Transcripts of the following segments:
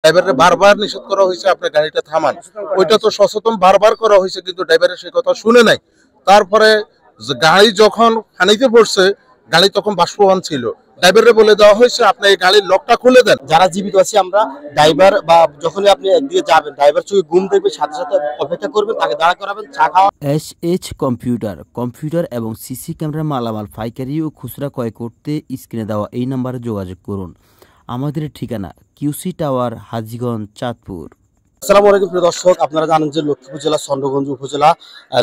ড্রাইভারকে বারবার নিষেধ করা হয়েছে আপনি গাড়িটা থামান, ওইটা তো সচেতন বারবার করা হয়েছে, কিন্তু ড্রাইভারের সেই কথা শুনে নাই। তারপরে গাড়ি যখন পানিতে পড়ছে, গাড়ি তখন বাষ্পবান ছিল, ড্রাইভারে বলে দেওয়া হয়েছে আপনি এই গাড়ির লকটা খুলে দেন। যারা জীবিত আছি আমরা, ড্রাইভার বা যখনই আপনি একদিকে যাবেন, ড্রাইভার চোখে ঘুম দেখবে, সাথে সাথে অপেক্ষা করবেন, তাকে দাঁড়া করাবেন, চা খাওয়া। SH কম্পিউটার এবং সিসি ক্যামেরা মালামাল পাইকারি ও খুচরা ক্রয় করতে স্ক্রিনে দেওয়া এই নম্বরে যোগাযোগ করুন। আমাদের ঠিকানা QC টাওয়ার, হাজীগঞ্জ, চাঁদপুর। আসসালামু আলাইকুম প্রিয় দর্শক, আপনারা জানেন যে লক্ষ্মীপুর জেলা চন্দ্রগঞ্জ উপজেলা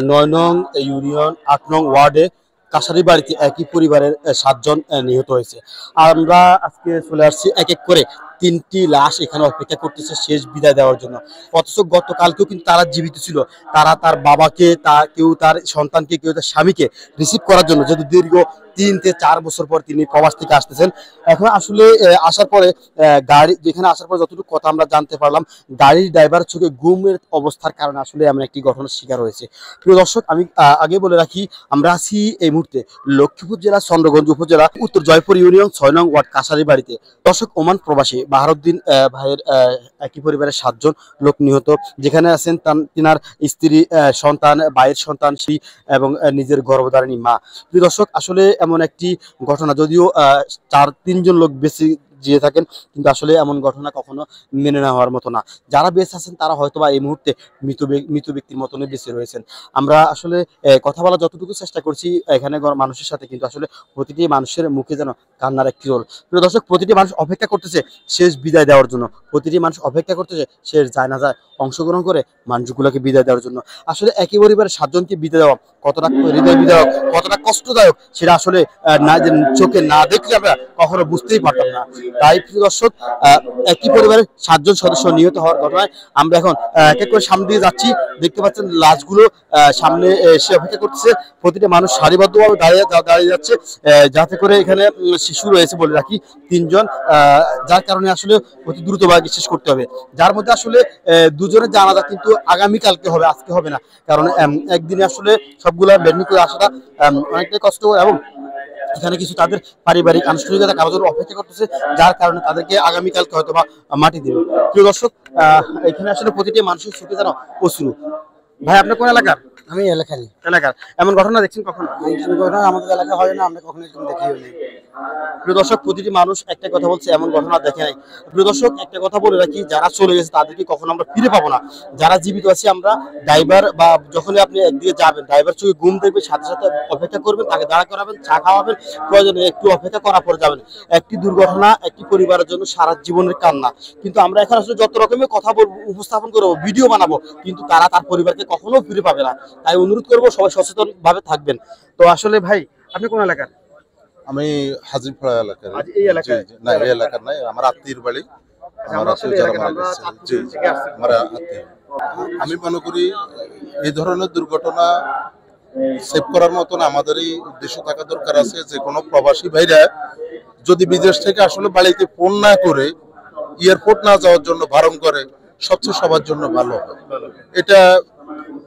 ৯ নং ইউনিয়ন ৮ নং ওয়ার্ডে কাশারি বাড়িতে একই পরিবারের 7 জন নিহত হয়েছে। আমরা আজকে চলে আসছি এক এক করে 3টি লাশ এখানে অপেক্ষা করতেছে শেষ বিদায় দেওয়ার জন্য। অথচ গতকালকেও কিন্তু তারা জীবিত ছিল, তারা তার বাবাকে, কেউ তার সন্তানকে, কেউ তার স্বামীকে রিসিভ করার জন্য, যেহেতু দীর্ঘ 3 থেকে 4 বছর পর তিনি প্রবাস থেকে আসতেছেন। এখন আসলে আসার পরে গাড়ি যেখানে আসার পর যতটুকু কথা আমরা জানতে পারলাম, গাড়ির ড্রাইভার চোখে ঘুমের অবস্থার কারণে আসলে এমন একটি ঘটনার শিকার হয়েছে। প্রিয় দর্শক, আমি আগে বলে রাখি, আমরা আছি এই মুহূর্তে লক্ষ্মীপুর জেলা চন্দ্রগঞ্জ উপজেলা উত্তর জয়পুর ইউনিয়ন 6 নং ওয়ার্ড কাশারি বাড়িতে। দর্শক, ওমান প্রবাসী বাহারুদ্দিন ভাইয়ের একই পরিবারের 7 জন লোক নিহত, যেখানে আছেন তিনার স্ত্রী, সন্তান, ভাইয়ের সন্তান এবং নিজের গর্ভধারিণী মা। প্রিয় দর্শক, আসলে এমন একটি ঘটনা, যদিও 3 জন লোক বেশি জিয়ে থাকেন, কিন্তু আসলে এমন ঘটনা কখনো মেনে নেওয়ার মতো না। যারা বেঁচে আছেন তারা হয়তো বা এই মুহূর্তে মৃত ব্যক্তির মতনই বেঁচে রয়েছেন। আমরা আসলে কথা বলা যতটুকু চেষ্টা করছি এখানে মানুষের সাথে, কিন্তু আসলে প্রতিটি মানুষের মুখে যেন কান্নার একটি রোল। প্রিয় দর্শক, প্রতিটি মানুষ অপেক্ষা করতেছে শেষ বিদায় দেওয়ার জন্য, প্রতিটি মানুষ অপেক্ষা করতেছে শেষ জানাজায় অংশগ্রহণ করে মানুষগুলোকে বিদায় দেওয়ার জন্য। আসলে একই পরিবারের 7 জনকে বিদায় দেওয়া কতটা হৃদয় বিদায়ক, কতটা কষ্টদায়ক, সেটা আসলে চোখে না দেখলে আমরা কখনো বুঝতেই পারতাম না। তাই প্রিয় দর্শক, একই পরিবারের 7 জন সদস্য নিহত হওয়ার ঘটনায় আমরা এখন এক এক করে সামনে দিয়ে যাচ্ছি। দেখতে পাচ্ছেন লাশগুলো সামনে এসে অপেক্ষা করতেছে, প্রতিটা মানুষ সারিবদ্ধভাবে দাঁড়িয়ে যাচ্ছে, যাতে করে এখানে শিশু রয়েছে বলে রাখি 3 জন, যার কারণে আসলে অতি দ্রুতভাবে শেষ করতে হবে। যার মধ্যে আসলে 2 জনের জানাজা কিন্তু আগামীকালকে হবে, আজকে হবে না, কারণ একদিনে আসলে সবগুলা বেডনি করে আসাটা অনেকটাই কষ্ট, এবং এখানে কিছু তাদের পারিবারিক আনুষ্ঠানিকতা কাগজের অপেক্ষা করতেছে, যার কারণে তাদেরকে আগামীকালকে হয়তো বা মাটি দেবে। প্রিয় দর্শক, এখানে আসলে প্রতিটি মানুষের চোখে যেন অশ্রু। ভাই, আপনার কোন এলাকার? আমি এলাকার। এমন ঘটনা দেখছেন কখনো? আমাদের এলাকা হয় না, আমরা কখনো দেখিও নি। প্রিয় দর্শক, প্রতিটি মানুষ একটা কথা বলছে, এমন ঘটনা দেখে নাই। প্রিয় দর্শক, একটা কথা বলে রাখি, যারা চলে গেছে তাদেরকে কখনো আমরা ফিরে পাবো না। যারা জীবিত আছি আমরা, ড্রাইভার বা যখনই আপনি একদিকে যাবেন, ড্রাইভার চোখে ঘুম দেখবে, সাথে সাথে অপেক্ষা করবেন, তাকে দাঁড়া করাবেন, চা খাওয়াবেন, প্রয়োজনে একটু অপেক্ষা করার পরে যাবেন। একটি দুর্ঘটনা একটি পরিবারের জন্য সারা জীবনের কান্না। কিন্তু আমরা এখন আসলে যত রকমের কথা বলবো, উপস্থাপন করবো, ভিডিও বানাবো, কিন্তু তারা তার পরিবারকে কখনো ফিরে পাবে না। তাই অনুরোধ করবো সবাই সচেতন ভাবে থাকবেন। তো আসলে ভাই, আপনি কোন এলাকার? আমি হাজিরপাড়া এলাকার। এই এলাকায় না, এই এলাকার নাই, আমার আত্মীয়র বাড়ি। আমি মনে করি এই ধরনের দুর্ঘটনা সেভ করার মতন আমাদেরই উদ্দেশ্য থাকা দরকার আছে। যে কোনো প্রবাসী ভাইরা যদি বিদেশ থেকে আসলে বাড়িতে ফোন না করে এয়ারপোর্ট না যাওয়ার জন্য বারণ করে, সবচেয়ে সবার জন্য ভালো হয়। এটা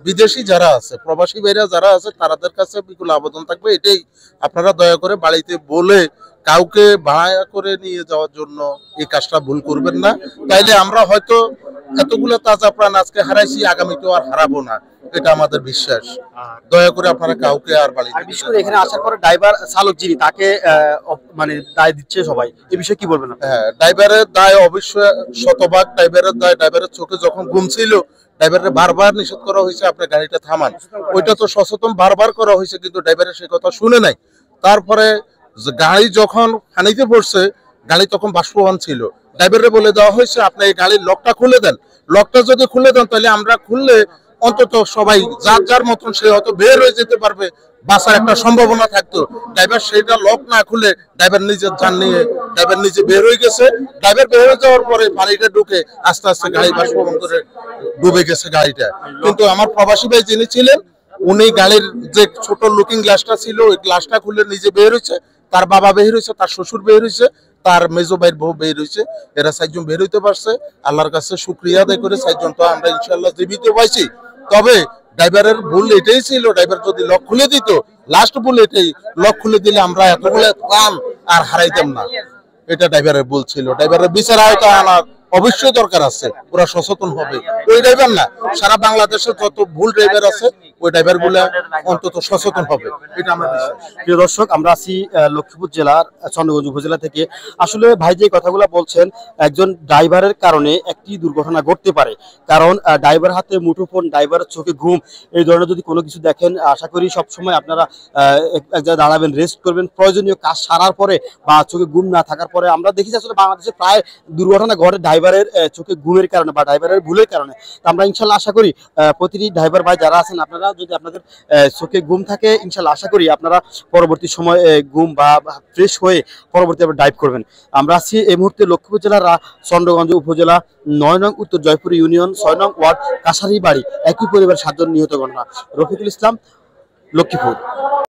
বিদেশি যারা আছে, প্রবাসী ভাইরা যারা আছে, তাদের কাছে বিপুল আবেদন থাকবে এটাই, আপনারা দয়া করে বাড়িতে বলে কাউকে ভাড়া করে নিয়ে যাওয়ার জন্য এই কাজটা ভুল করবেন না। তাইলে আমরা হয়তো এতগুলো তাজা প্রাণ আজকে হারাইছি, আগামীতেও আর হারাবো না, এটা আমাদের বিশ্বাস। দয়া করে আপনারা কাউকে আর বাড়িতে। বিশেষ করে এখানে আসার পরে ড্রাইভার চালক যিনি, তাকে মানে দায় দিচ্ছে সবাই, এই বিষয়ে কি বলবেন? হ্যাঁ, ড্রাইভারের দায় অবশ্যই শতভাগ ড্রাইভারের দায়। ড্রাইভারের চোখে যখন ঘুম ছিল, ড্রাইভারকে বারবার নিষেধ করা হয়েছে আপনি গাড়িটা থামান, ওইটা তো সচেতন বারবার করা হয়েছে, কিন্তু ড্রাইভারের সেই কথা শুনে নাই। তারপরে গাড়ি যখন পানিতে পড়ছে, গাড়ি তখন বাষ্পবান ছিল, ড্রাইভারে বলে দেওয়া হয়েছে আপনি এই গাড়ির লকটা খুলে দেন। লকটা যদি খুলে দেন, তাহলে আমরা খুললে অন্তত সবাই যার যার মতন সে হয়তো বের হয়ে যেতে পারবে, বাঁচার একটা সম্ভাবনা থাকতো। ড্রাইভার সেইটা লক না খুলে ড্রাইভার নিজের যান নিয়ে ড্রাইভার নিজে বের হয়ে গেছে। ড্রাইভার বের হয়ে যাওয়ার পরে পানিটা ঢুকে আস্তে আস্তে গাড়ি বাষ্পবান করে ডুবে গেছে গাড়িটা। কিন্তু আমার প্রবাসী ভাই যিনি ছিলেন, উনি গাড়ির যে ছোট লুকিং গ্লাসটা ছিল, ওই গ্লাসটা খুলে নিজে বের হয়েছে, তার বাবা বের হয়েছে, তার শ্বশুর বের হয়েছে, তার মেজো ভাইয়ের বউ বের হয়েছে। এরা 4 জন বের হইতে পারছে, আল্লাহর কাছে শুকরিয়া আদায় করে 4 জন তো আমরা ইনশাআল্লাহ জীবিত পাইছি। তবে ড্রাইভারের ভুল এটাই ছিল, ড্রাইভার যদি লক খুলে দিত, লাস্ট ভুল এটাই, লক খুলে দিলে আমরা এতগুলো প্রাণ আর হারাইতাম না। এটা ড্রাইভারের ভুল ছিল, ড্রাইভারের বিচার হয়তো আনার অবশ্যই দরকার আছে, ওরা সচেতন হবে। ওই ড্রাইভার না, সারা বাংলাদেশে যত ভুল ড্রাইভার আছে ওই ড্রাইভার গুলা অন্তত সচেতন হবে, এটা আমার বিশ্বাস। প্রিয় দর্শক, আমরা আছি লক্ষ্মীপুর জেলার চন্দ্রগঞ্জ উপজেলা থেকে। আসলে ভাই যে কথাগুলো বলছেন, একজন ড্রাইভারের কারণে একটি দুর্ঘটনা ঘটতে পারে, কারণ ড্রাইভার হাতে মুঠোফোন, ড্রাইভারের চোখে ঘুম, এই ধরনের যদি কোনো কিছু দেখেন, আশা করি সবসময় আপনারা এক জায়গায় দাঁড়াবেন, রেস্ট করবেন, প্রয়োজনীয় কাজ সারার পরে বা চোখে ঘুম না থাকার পরে। আমরা দেখি আসলে বাংলাদেশে প্রায় দুর্ঘটনা ঘটে ড্রাইভারের চোখে ঘুমের কারণে বা ড্রাইভারের ভুলের কারণে। তো আমরা ইনশাল্লাহ আশা করি প্রতিটি ড্রাইভার ভাই যারা আছেন, আপনারা যদি আপনাদের চোখে ঘুম থাকে, ইনশাল্লাহ আশা করি আপনারা পরবর্তী সময় ঘুম বা ফ্রেশ হয়ে পরবর্তী আবার ড্রাইভ করবেন। আমরা আছি এই মুহূর্তে লক্ষ্মীপুর জেলার চন্দ্রগঞ্জ উপজেলা ৯ নং উত্তর জয়পুর ইউনিয়ন ৬ নং ওয়ার্ড কাছারি বাড়ি একই পরিবার ৭ জন নিহত ঘটনা। রফিকুল ইসলাম, লক্ষ্মীপুর।